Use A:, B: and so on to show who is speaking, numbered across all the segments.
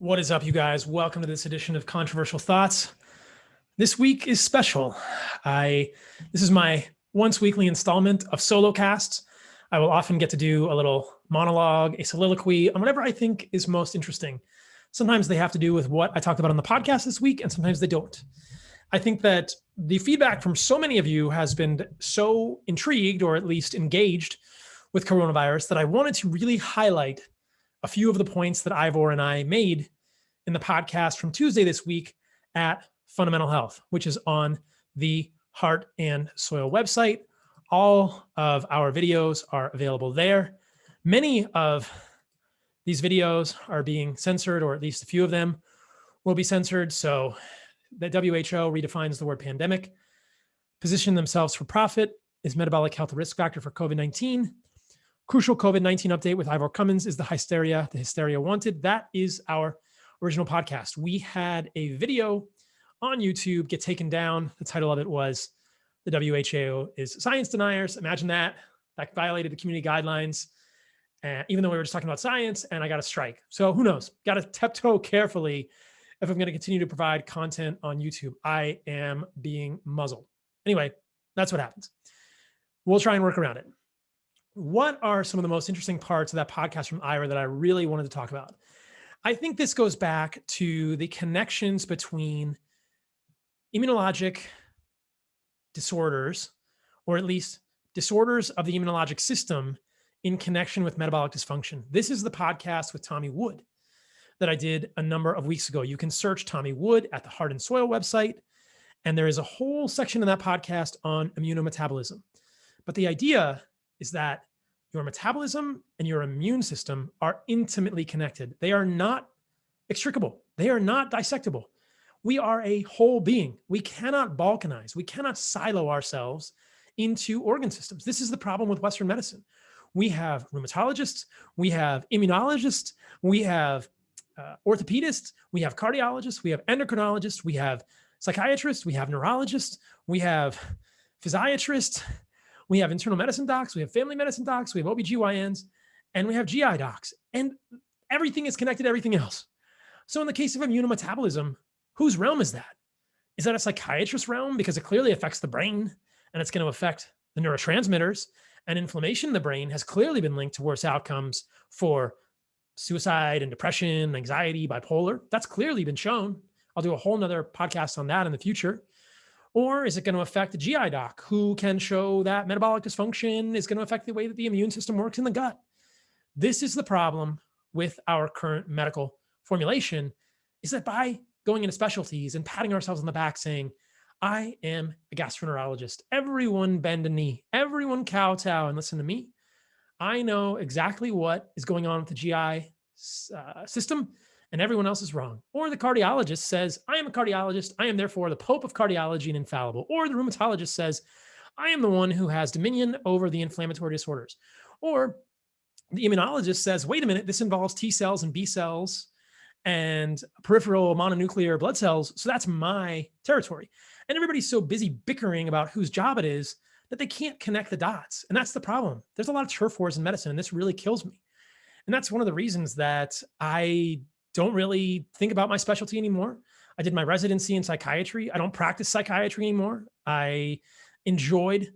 A: What is up, you guys? Welcome to this edition of Controversial Thoughts. This week is special. This is my once weekly installment of solo casts. I will often get to do a little monologue, a soliloquy on whatever I think is most interesting. Sometimes they have to do with what I talked about on the podcast this week, and sometimes they don't. I think that the feedback from so many of you has been so intrigued, or at least engaged, with coronavirus that I wanted to really highlight a few of the points that Ivor and I made in the podcast from Tuesday this week at Fundamental Health, which is on the Heart and Soil website. All of our videos are available there. Many of these videos are being censored, or at least a few of them will be censored. So the WHO redefines the word pandemic. Position themselves for profit. Is metabolic health a risk factor for COVID-19? Crucial COVID-19 update with Ivor Cummins. Is the hysteria wanted? That is our original podcast. We had a video on YouTube get taken down. The title of it was "The WHO is Science Deniers." Imagine that. That violated the community guidelines, even though we were just talking about science, and I got a strike. So who knows? Got to tiptoe carefully if I'm going to continue to provide content on YouTube. I am being muzzled. Anyway, that's what happens. We'll try and work around it. What are some of the most interesting parts of that podcast from Ira that I really wanted to talk about? I think this goes back to the connections between immunologic disorders, or at least disorders of the immunologic system, in connection with metabolic dysfunction. This is the podcast with Tommy Wood that I did a number of weeks ago. You can search Tommy Wood at the Heart and Soil website, and there is a whole section in that podcast on immunometabolism. But the idea is that your metabolism and your immune system are intimately connected. They are not extricable. They are not dissectable. We are a whole being. We cannot balkanize. We cannot silo ourselves into organ systems. This is the problem with Western medicine. We have rheumatologists, we have immunologists, we have orthopedists, we have cardiologists, we have endocrinologists, we have psychiatrists, we have neurologists, we have physiatrists, we have internal medicine docs, we have family medicine docs, we have OBGYNs, and we have GI docs. And everything is connected to everything else. So in the case of immunometabolism, whose realm is that? Is that a psychiatrist's realm? Because it clearly affects the brain, and it's going to affect the neurotransmitters. And inflammation in the brain has clearly been linked to worse outcomes for suicide and depression, anxiety, bipolar. That's clearly been shown. I'll do a whole nother podcast on that in the future. Or is it going to affect the GI doc, who can show that metabolic dysfunction is going to affect the way that the immune system works in the gut? This is the problem with our current medical formulation, is that by going into specialties and patting ourselves on the back saying, I am a gastroenterologist, everyone bend a knee, everyone kowtow and listen to me. I know exactly what is going on with the GI system, and everyone else is wrong. Or the cardiologist says, I am a cardiologist, I am therefore the Pope of cardiology and infallible. Or the rheumatologist says, I am the one who has dominion over the inflammatory disorders. Or the immunologist says, wait a minute, this involves T cells and B cells and peripheral mononuclear blood cells, so that's my territory. And everybody's so busy bickering about whose job it is that they can't connect the dots. And that's the problem. There's a lot of turf wars in medicine, and this really kills me. And that's one of the reasons that I don't really think about my specialty anymore. I did my residency in psychiatry. I don't practice psychiatry anymore. I enjoyed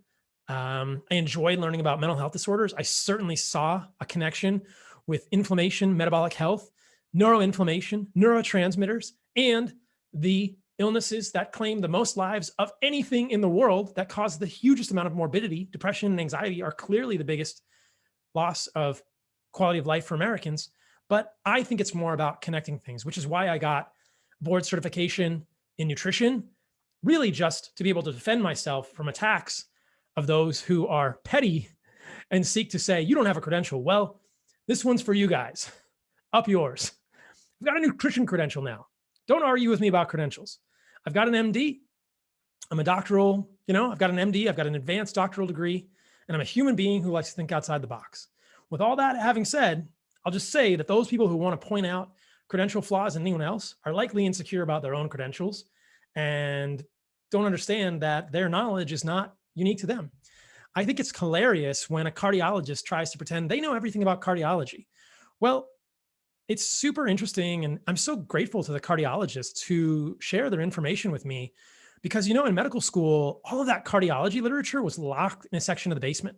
A: learning about mental health disorders. I certainly saw a connection with inflammation, metabolic health, neuroinflammation, neurotransmitters, and the illnesses that claim the most lives of anything in the world that cause the hugest amount of morbidity. Depression and anxiety are clearly the biggest loss of quality of life for Americans. But I think it's more about connecting things, which is why I got board certification in nutrition, really just to be able to defend myself from attacks of those who are petty and seek to say, you don't have a credential. Well, this one's for you guys. Up yours. I've got a nutrition credential now. Don't argue with me about credentials. I've got an MD. I'm a doctoral, I've got an MD. I've got an advanced doctoral degree, and I'm a human being who likes to think outside the box. With all that having said, I'll just say that those people who want to point out credential flaws in anyone else are likely insecure about their own credentials and don't understand that their knowledge is not unique to them. I think it's hilarious when a cardiologist tries to pretend they know everything about cardiology. Well, it's super interesting. And I'm so grateful to the cardiologists who share their information with me because, in medical school, all of that cardiology literature was locked in a section of the basement.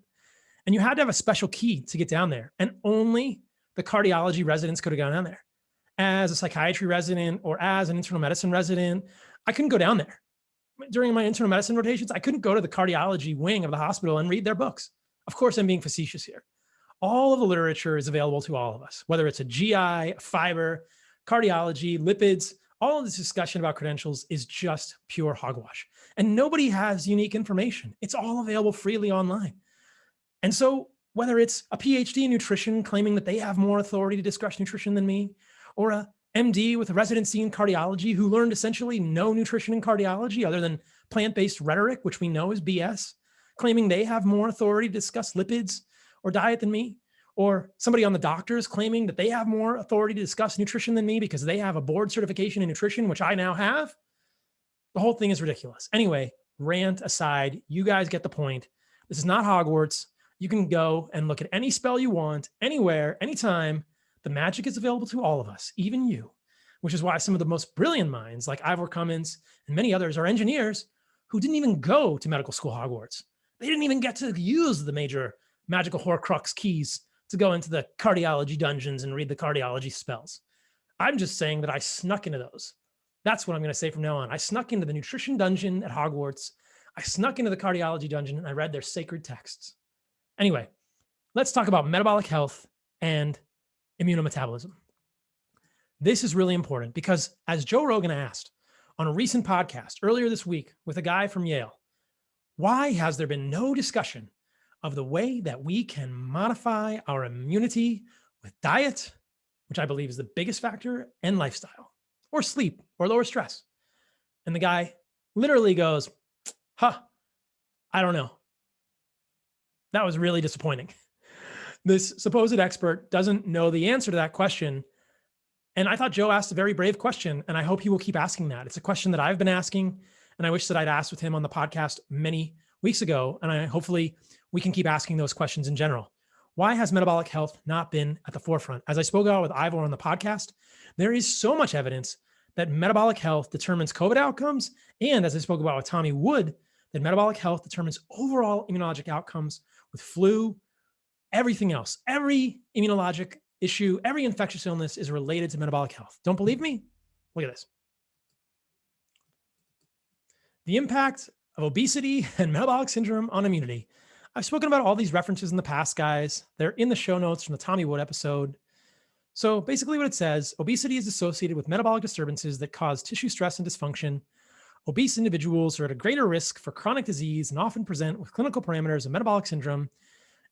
A: And you had to have a special key to get down there. And only the cardiology residents could have gone down there. As a psychiatry resident or as an internal medicine resident, I couldn't go down there. During my internal medicine rotations, I couldn't go to the cardiology wing of the hospital and read their books. Of course, I'm being facetious here. All of the literature is available to all of us, whether it's a GI, fiber, cardiology, lipids. All of this discussion about credentials is just pure hogwash. And nobody has unique information. It's all available freely online. And so whether it's a PhD in nutrition claiming that they have more authority to discuss nutrition than me, or a MD with a residency in cardiology who learned essentially no nutrition in cardiology other than plant-based rhetoric, which we know is BS, claiming they have more authority to discuss lipids or diet than me, or somebody on the doctors claiming that they have more authority to discuss nutrition than me because they have a board certification in nutrition, which I now have. The whole thing is ridiculous. Anyway, rant aside, you guys get the point. This is not Hogwarts. You can go and look at any spell you want, anywhere, anytime. The magic is available to all of us, even you, which is why some of the most brilliant minds like Ivor Cummins and many others are engineers who didn't even go to medical school Hogwarts. They didn't even get to use the major magical Horcrux keys to go into the cardiology dungeons and read the cardiology spells. I'm just saying that I snuck into those. That's what I'm going to say from now on. I snuck into the nutrition dungeon at Hogwarts. I snuck into the cardiology dungeon and I read their sacred texts. Anyway, let's talk about metabolic health and immunometabolism. This is really important because, as Joe Rogan asked on a recent podcast earlier this week with a guy from Yale, why has there been no discussion of the way that we can modify our immunity with diet, which I believe is the biggest factor, and lifestyle, or sleep, or lower stress? And the guy literally goes, I don't know. That was really disappointing. This supposed expert doesn't know the answer to that question. And I thought Joe asked a very brave question, and I hope he will keep asking that. It's a question that I've been asking, and I wish that I'd asked with him on the podcast many weeks ago, and hopefully we can keep asking those questions in general. Why has metabolic health not been at the forefront? As I spoke about with Ivor on the podcast, there is so much evidence that metabolic health determines COVID outcomes, and as I spoke about with Tommy Wood, that metabolic health determines overall immunologic outcomes with flu, everything else. Every immunologic issue, every infectious illness is related to metabolic health. Don't believe me? Look at this. The impact of obesity and metabolic syndrome on immunity. I've spoken about all these references in the past, guys. They're in the show notes from the Tommy Wood episode. So basically what it says, obesity is associated with metabolic disturbances that cause tissue stress and dysfunction. Obese individuals are at a greater risk for chronic disease and often present with clinical parameters of metabolic syndrome,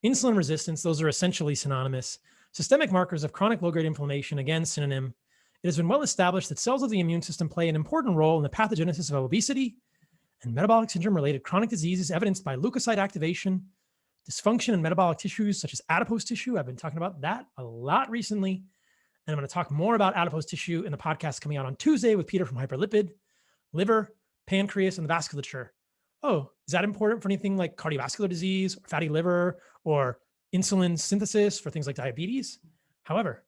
A: insulin resistance, those are essentially synonymous. Systemic markers of chronic low-grade inflammation, again, synonym. It has been well established that cells of the immune system play an important role in the pathogenesis of obesity, and metabolic syndrome-related chronic disease is evidenced by leukocyte activation, dysfunction in metabolic tissues such as adipose tissue. I've been talking about that a lot recently, and I'm going to talk more about adipose tissue in the podcast coming out on Tuesday with Peter from Hyperlipid, liver, pancreas, and the vasculature. Oh, is that important for anything like cardiovascular disease or fatty liver or insulin synthesis for things like diabetes? However,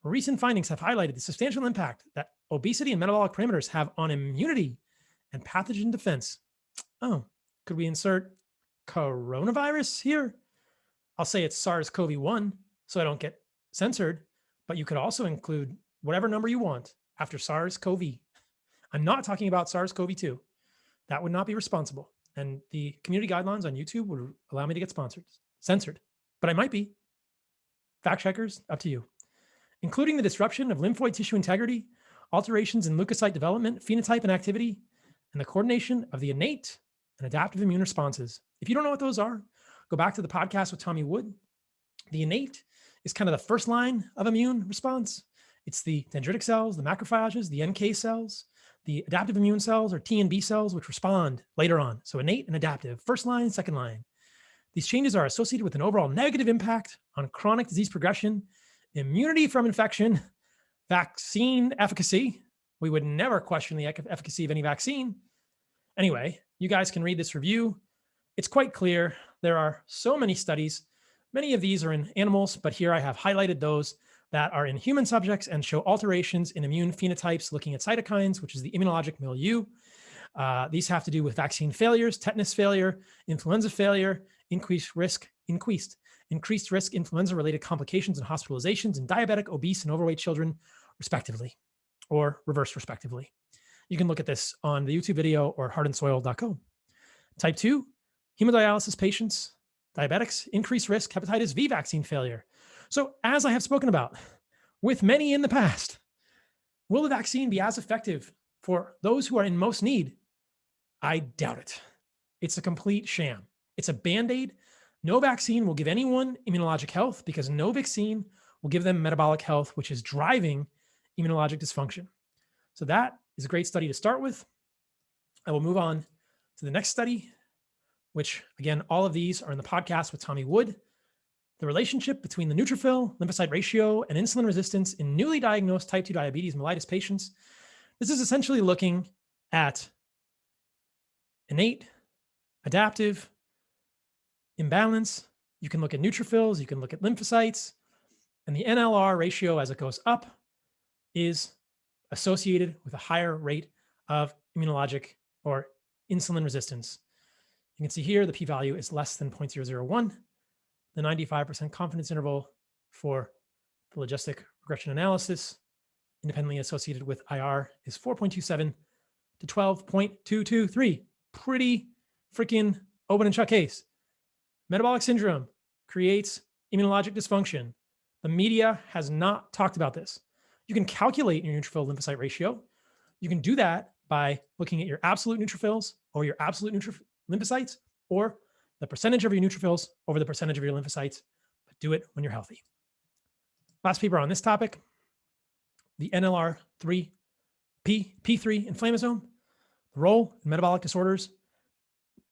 A: recent findings have highlighted the substantial impact that obesity and metabolic parameters have on immunity and pathogen defense. Oh, could we insert coronavirus here? I'll say it's SARS-CoV-1 so I don't get censored, but you could also include whatever number you want after SARS-CoV. I'm not talking about SARS-CoV-2. That would not be responsible. And the community guidelines on YouTube would allow me to get censored, but I might be. Fact checkers, up to you. Including the disruption of lymphoid tissue integrity, alterations in leukocyte development, phenotype and activity, and the coordination of the innate and adaptive immune responses. If you don't know what those are, go back to the podcast with Tommy Wood. The innate is kind of the first line of immune response. It's the dendritic cells, the macrophages, the NK cells, the adaptive immune cells or T and B cells, which respond later on. So innate and adaptive, first line, second line. These changes are associated with an overall negative impact on chronic disease progression, immunity from infection, vaccine efficacy. We would never question the efficacy of any vaccine. Anyway, you guys can read this review. It's quite clear. There are so many studies. Many of these are in animals, but here I have highlighted those that are in human subjects and show alterations in immune phenotypes looking at cytokines, which is the immunologic milieu. These have to do with vaccine failures, tetanus failure, influenza failure, increased risk influenza-related complications and hospitalizations in diabetic, obese, and overweight children, respectively, or reverse respectively. You can look at this on the YouTube video or heartandsoil.co. Type 2, hemodialysis patients, diabetics, increased risk hepatitis V vaccine failure. So as I have spoken about with many in the past, will the vaccine be as effective for those who are in most need? I doubt it. It's a complete sham. It's a Band-Aid. No vaccine will give anyone immunologic health because no vaccine will give them metabolic health, which is driving immunologic dysfunction. So that is a great study to start with. I will move on to the next study, which again, all of these are in the podcast with Tommy Wood. The relationship between the neutrophil lymphocyte ratio and insulin resistance in newly diagnosed type 2 diabetes mellitus patients. This is essentially looking at innate, adaptive, imbalance. You can look at neutrophils, you can look at lymphocytes, and the NLR ratio as it goes up is associated with a higher rate of immunologic or insulin resistance. You can see here the p-value is less than 0.001. The 95% confidence interval for the logistic regression analysis independently associated with IR is 4.27 to 12.223. Pretty freaking open and shut case. Metabolic syndrome creates immunologic dysfunction. The media has not talked about this. You can calculate your neutrophil lymphocyte ratio. You can do that by looking at your absolute neutrophils or your absolute lymphocytes, or the percentage of your neutrophils over the percentage of your lymphocytes, but do it when you're healthy. Last paper on this topic, the NLR3 P3 inflammasome, the role in metabolic disorders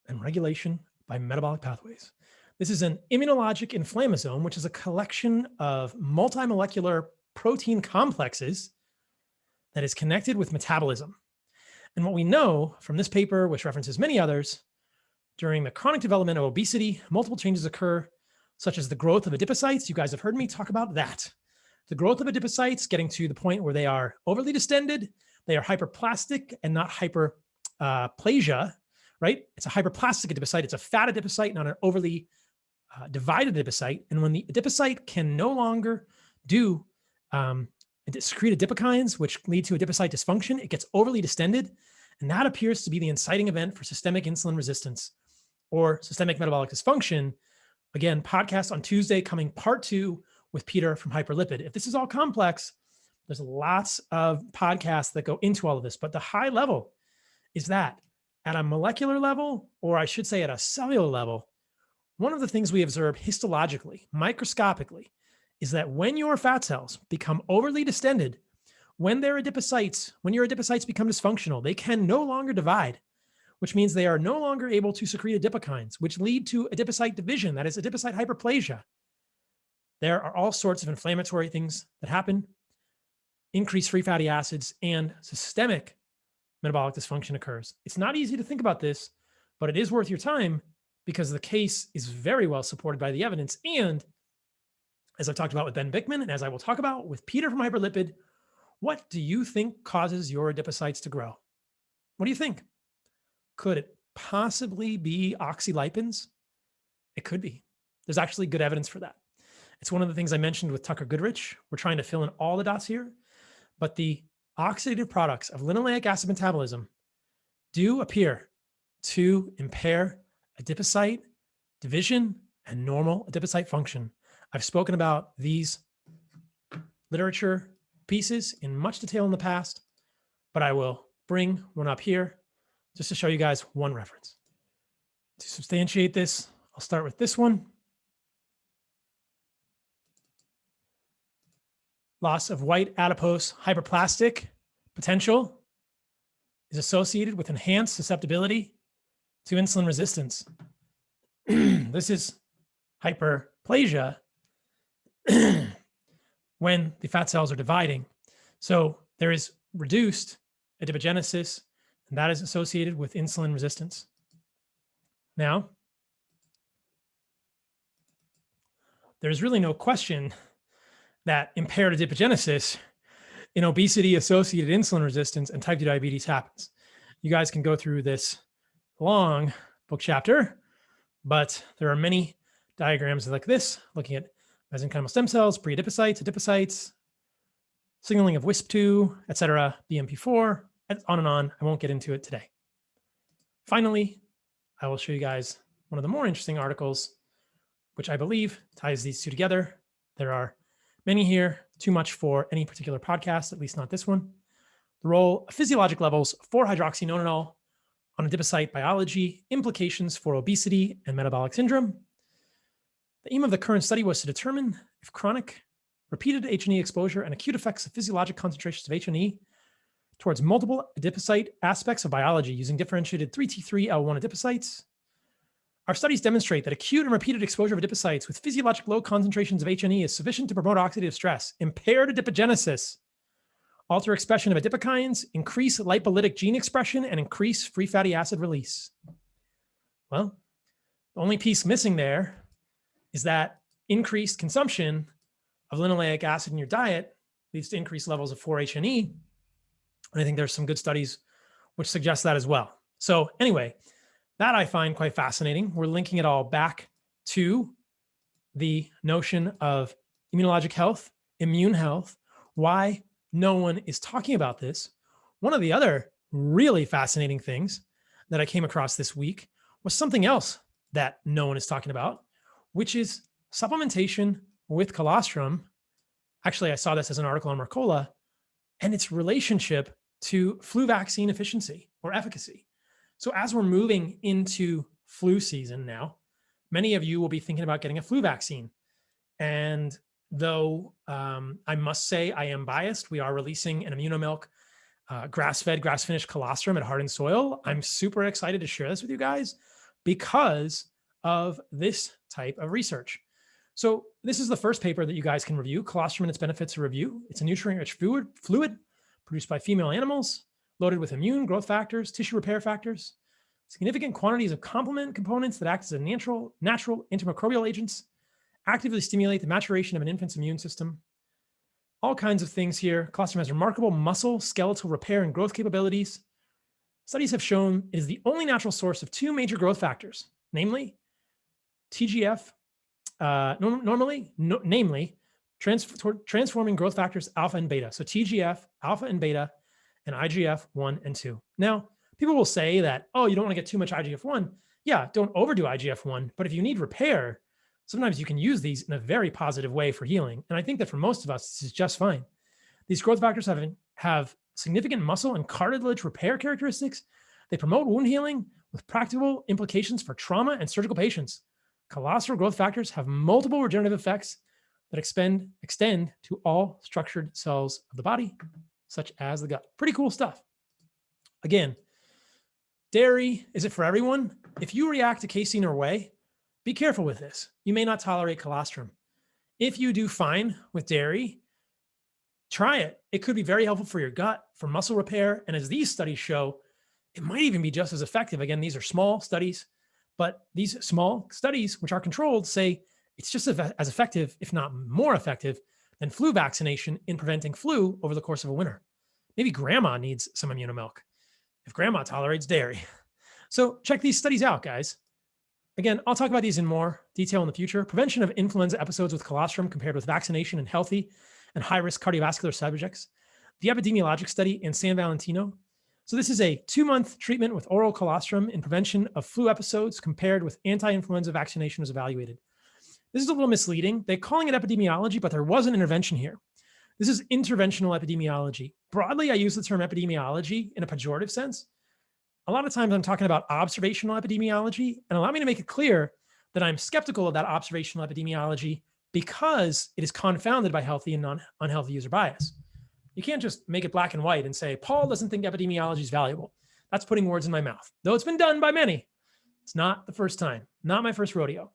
A: and regulation by metabolic pathways. This is an immunologic inflammasome, which is a collection of multimolecular protein complexes that is connected with metabolism. And what we know from this paper, which references many others, during the chronic development of obesity, multiple changes occur, such as the growth of adipocytes. You guys have heard me talk about that. The growth of adipocytes getting to the point where they are overly distended, they are hyperplastic and not hyperplasia, right? It's a hyperplastic adipocyte. It's a fat adipocyte, not an overly divided adipocyte. And when the adipocyte can no longer do secrete adipokines, which lead to adipocyte dysfunction, it gets overly distended. And that appears to be the inciting event for systemic insulin resistance or systemic metabolic dysfunction. Again, podcast on Tuesday coming part 2 with Peter from Hyperlipid. If this is all complex, there's lots of podcasts that go into all of this, but the high level is that at a molecular level, or I should say at a cellular level, one of the things we observe histologically, microscopically, is that when your fat cells become overly distended, when your adipocytes become dysfunctional, they can no longer divide, which means they are no longer able to secrete adipokines, which lead to adipocyte division, that is adipocyte hyperplasia. There are all sorts of inflammatory things that happen, increased free fatty acids, and systemic metabolic dysfunction occurs. It's not easy to think about this, but it is worth your time because the case is very well supported by the evidence. And as I've talked about with Ben Bickman, and as I will talk about with Peter from Hyperlipid, what do you think causes your adipocytes to grow? What do you think? Could it possibly be oxylipins? It could be. There's actually good evidence for that. It's one of the things I mentioned with Tucker Goodrich. We're trying to fill in all the dots here, but the oxidative products of linoleic acid metabolism do appear to impair adipocyte division and normal adipocyte function. I've spoken about these literature pieces in much detail in the past, but I will bring one up here just to show you guys one reference. To substantiate this, I'll start with this one. Loss of white adipose hyperplastic potential is associated with enhanced susceptibility to insulin resistance. This is hyperplasia when the fat cells are dividing. So there is reduced adipogenesis, and that is associated with insulin resistance. Now, there's really no question that impaired adipogenesis in obesity-associated insulin resistance and type 2 diabetes happens. You guys can go through this long book chapter, but there are many diagrams like this, looking at mesenchymal stem cells, pre-adipocytes, adipocytes, signaling of WISP2, etc., BMP4, on and on. I won't get into it today. Finally, I will show you guys one of the more interesting articles, which I believe ties these two together. There are many here, too much for any particular podcast, at least not this one. The role of physiologic levels for hydroxynolaninol on adipocyte biology, implications for obesity and metabolic syndrome. The aim of the current study was to determine if chronic, repeated H&E exposure and acute effects of physiologic concentrations of H&E towards multiple adipocyte aspects of biology using differentiated 3T3L1 adipocytes. Our studies demonstrate that acute and repeated exposure of adipocytes with physiologic low concentrations of H&E is sufficient to promote oxidative stress, impair adipogenesis, alter expression of adipokines, increase lipolytic gene expression, and increase free fatty acid release. Well, the only piece missing there is that increased consumption of linoleic acid in your diet leads to increased levels of 4-HNE. And I think there's some good studies which suggest that as well. So anyway, that I find quite fascinating. We're linking it all back to the notion of immunologic health, immune health, why no one is talking about this. One of the other really fascinating things that I came across this week was something else that no one is talking about, which is supplementation with colostrum. Actually, I saw this as an article on Mercola and its relationship to flu vaccine efficiency or efficacy. So as we're moving into flu season now, many of you will be thinking about getting a flu vaccine. And though I must say I am biased, we are releasing an Immunomilk grass-fed, grass-finished colostrum at Heart and Soil. I'm super excited to share this with you guys because of this type of research. So this is the first paper that you guys can review, Colostrum and its benefits to review. It's a nutrient-rich fluid produced by female animals, loaded with immune growth factors, tissue repair factors, significant quantities of complement components that act as a natural antimicrobial agents, actively stimulate the maturation of an infant's immune system. All kinds of things here. Colostrum has remarkable muscle, skeletal repair, and growth capabilities. Studies have shown it is the only natural source of two major growth factors, namely TGF, namely transforming growth factors alpha and beta. So TGF, alpha and beta, and IGF-1 and 2. Now, people will say that, oh, you don't want to get too much IGF-1. Yeah, don't overdo IGF-1. But if you need repair, sometimes you can use these in a very positive way for healing. And I think that for most of us, this is just fine. These growth factors have significant muscle and cartilage repair characteristics. They promote wound healing with practical implications for trauma and surgical patients. Colostral growth factors have multiple regenerative effects that extend to all structured cells of the body, such as the gut. Pretty cool stuff. Again, dairy, is it for everyone? If you react to casein or whey, be careful with this. You may not tolerate colostrum. If you do fine with dairy, try it. It could be very helpful for your gut, for muscle repair. And as these studies show, it might even be just as effective. Again, these are small studies, but these small studies, which are controlled, say it's just as effective, if not more effective, than flu vaccination in preventing flu over the course of a winter. Maybe grandma needs some Immunomilk if grandma tolerates dairy. So check these studies out, guys. Again, I'll talk about these in more detail in the future. Prevention of influenza episodes with colostrum compared with vaccination in healthy and high-risk cardiovascular subjects. The epidemiologic study in San Valentino. So this is a 2-month treatment with oral colostrum in prevention of flu episodes compared with anti-influenza vaccination was evaluated. This is a little misleading. They're calling it epidemiology, but there was an intervention here. This is interventional epidemiology. Broadly, I use the term epidemiology in a pejorative sense. A lot of times I'm talking about observational epidemiology, and allow me to make it clear that I'm skeptical of that observational epidemiology because it is confounded by healthy and unhealthy user bias. You can't just make it black and white and say, Paul doesn't think epidemiology is valuable. That's putting words in my mouth, though it's been done by many. It's not the first time, not my first rodeo.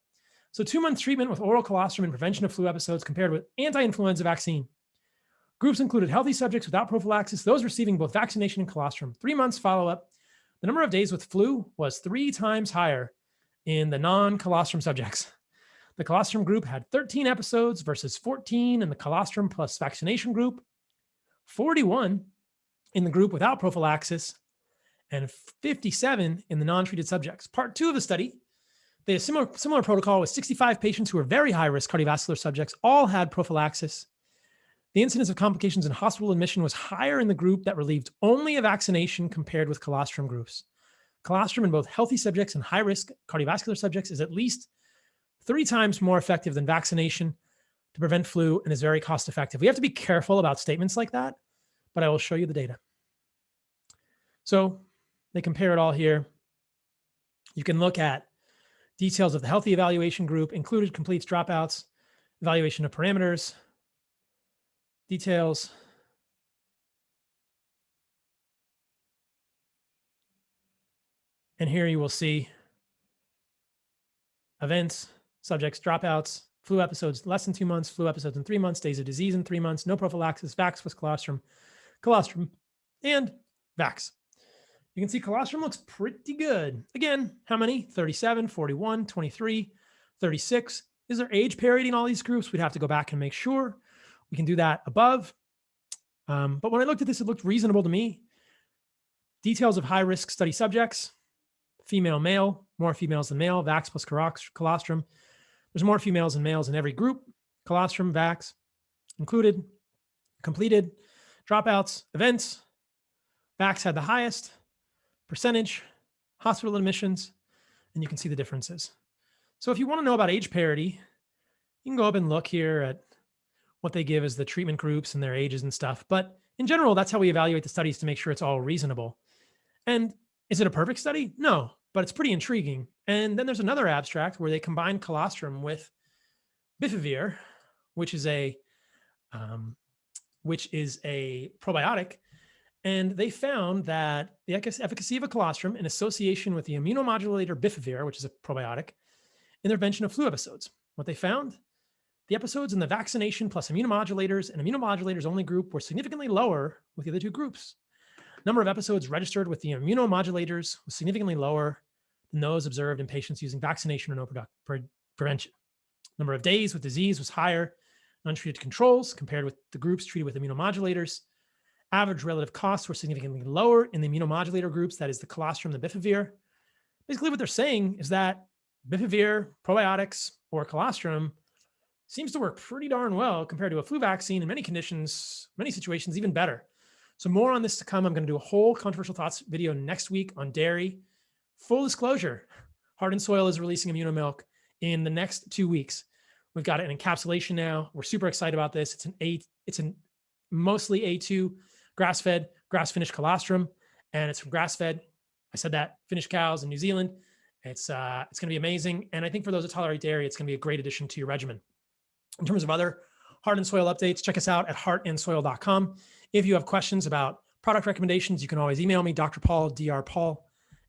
A: So 2-month treatment with oral colostrum in prevention of flu episodes compared with anti-influenza vaccine. Groups included healthy subjects without prophylaxis, those receiving both vaccination and colostrum. 3 months follow-up. The number of days with flu was 3 times higher in the non-colostrum subjects. The colostrum group had 13 episodes versus 14 in the colostrum plus vaccination group, 41 in the group without prophylaxis, and 57 in the non-treated subjects. Part 2 of the study, they had a similar protocol with 65 patients who were very high-risk cardiovascular subjects, all had prophylaxis. The incidence of complications in hospital admission was higher in the group that relieved only a vaccination compared with colostrum groups. Colostrum in both healthy subjects and high-risk cardiovascular subjects is at least 3 times more effective than vaccination to prevent flu and is very cost-effective. We have to be careful about statements like that, but I will show you the data. So they compare it all here. You can look at details of the healthy evaluation group, included completes, dropouts, evaluation of parameters, details. And here you will see events, subjects, dropouts, flu episodes less than 2 months, flu episodes in 3 months, days of disease in 3 months, no prophylaxis, vax plus colostrum, and vax. You can see colostrum looks pretty good. Again, how many? 37, 41, 23, 36. Is there age parity in all these groups? We'd have to go back and make sure. We can do that above. But when I looked at this, it looked reasonable to me. Details of high-risk study subjects, female, male, more females than male, vax plus colostrum. There's more females than males in every group. Colostrum, vax, included, completed, dropouts, events. Vax had the highest percentage, hospital admissions, and you can see the differences. So if you want to know about age parity, you can go up and look here at what they give as the treatment groups and their ages and stuff. But in general, that's how we evaluate the studies to make sure it's all reasonable. And is it a perfect study? No, but it's pretty intriguing. And then there's another abstract where they combine colostrum with bifivir, which is a probiotic. And they found that the efficacy of a colostrum in association with the immunomodulator bifivir, which is a probiotic, in the prevention of flu episodes. What they found, the episodes in the vaccination plus immunomodulators and immunomodulators only group were significantly lower with the other 2 groups. Number of episodes registered with the immunomodulators was significantly lower than those observed in patients using vaccination or no prevention. Number of days with disease was higher in untreated controls compared with the groups treated with immunomodulators. Average relative costs were significantly lower in the immunomodulator groups, that is the colostrum, the bifivir. Basically what they're saying is that bifivir, probiotics, or colostrum seems to work pretty darn well compared to a flu vaccine in many conditions, many situations, even better. So more on this to come. I'm going to do a whole controversial thoughts video next week on dairy. Full disclosure, Heart and Soil is releasing Immunomilk in the next 2 weeks. We've got an encapsulation now. We're super excited about this. It's an mostly A2 grass-fed, grass-finished colostrum, and it's from grass-fed, I said that, finished cows in New Zealand. It's going to be amazing. And I think for those that tolerate dairy, it's going to be a great addition to your regimen. In terms of other Heart and Soil updates, check us out at heartandsoil.com. If you have questions about product recommendations, you can always email me, Dr. Paul, drpaul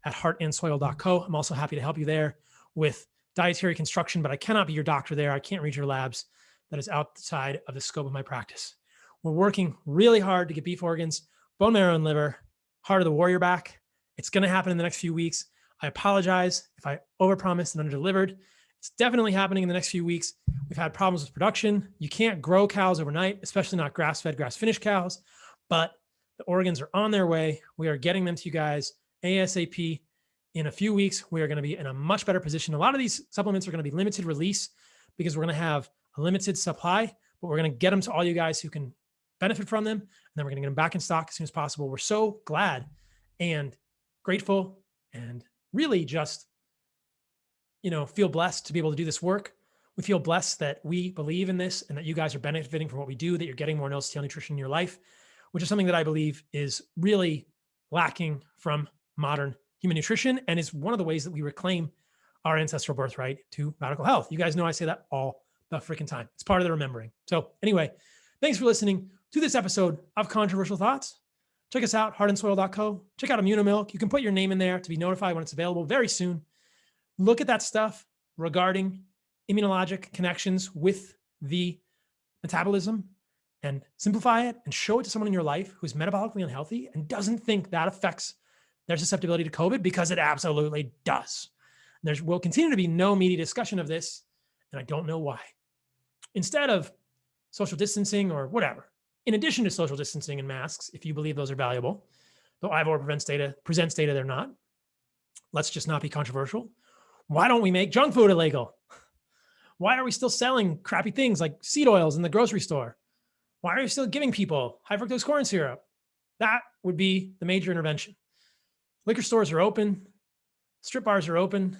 A: at heartandsoil.co. I'm also happy to help you there with dietary construction, but I cannot be your doctor there. I can't read your labs. That is outside of the scope of my practice. We're working really hard to get beef organs, bone marrow and liver, heart of the warrior back. It's going to happen in the next few weeks. I apologize if I overpromised and underdelivered. It's definitely happening in the next few weeks. We've had problems with production. You can't grow cows overnight, especially not grass-fed, grass-finished cows, but the organs are on their way. We are getting them to you guys ASAP. In a few weeks, we are going to be in a much better position. A lot of these supplements are going to be limited release because we're going to have a limited supply, but we're going to get them to all you guys who can benefit from them. And then we're going to get them back in stock as soon as possible. We're so glad and grateful and really just, feel blessed to be able to do this work. We feel blessed that we believe in this and that you guys are benefiting from what we do, that you're getting more no-stale nutrition in your life, which is something that I believe is really lacking from modern human nutrition and is one of the ways that we reclaim our ancestral birthright to radical health. You guys know I say that all the freaking time. It's part of the remembering. So anyway, thanks for listening to this episode of Controversial Thoughts. Check us out, heartandsoil.co. Check out Immunomilk. You can put your name in there to be notified when it's available very soon. Look at that stuff regarding immunologic connections with the metabolism and simplify it and show it to someone in your life who's metabolically unhealthy and doesn't think that affects their susceptibility to COVID, because it absolutely does. There will continue to be no media discussion of this And I don't know why. Instead of social distancing or whatever, in addition to social distancing and masks, if you believe those are valuable, though Ivor presents data they're not, let's just not be controversial. Why don't we make junk food illegal? Why are we still selling crappy things like seed oils in the grocery store? Why are you still giving people high fructose corn syrup? That would be the major intervention. Liquor stores are open. Strip bars are open.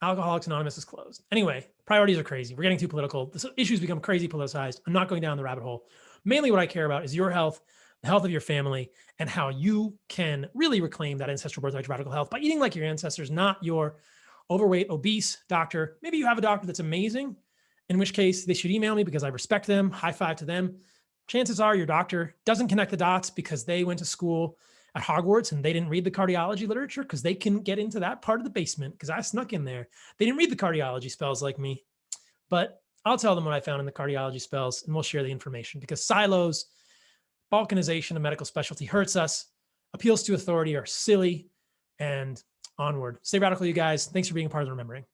A: Alcoholics Anonymous is closed. Anyway, priorities are crazy. We're getting too political. The issues become crazy politicized. I'm not going down the rabbit hole. Mainly what I care about is your health, the health of your family, and how you can really reclaim that ancestral birthright to radical health by eating like your ancestors, not your overweight, obese doctor. Maybe you have a doctor that's amazing, in which case they should email me because I respect them. High five to them. Chances are your doctor doesn't connect the dots because they went to school at Hogwarts and they didn't read the cardiology literature because they couldn't get into that part of the basement because I snuck in there. They didn't read the cardiology spells like me, but I'll tell them what I found in the cardiology spells and we'll share the information because silos, balkanization of medical specialty hurts us. Appeals to authority are silly, and onward. Stay radical, you guys. Thanks for being a part of the Remembering.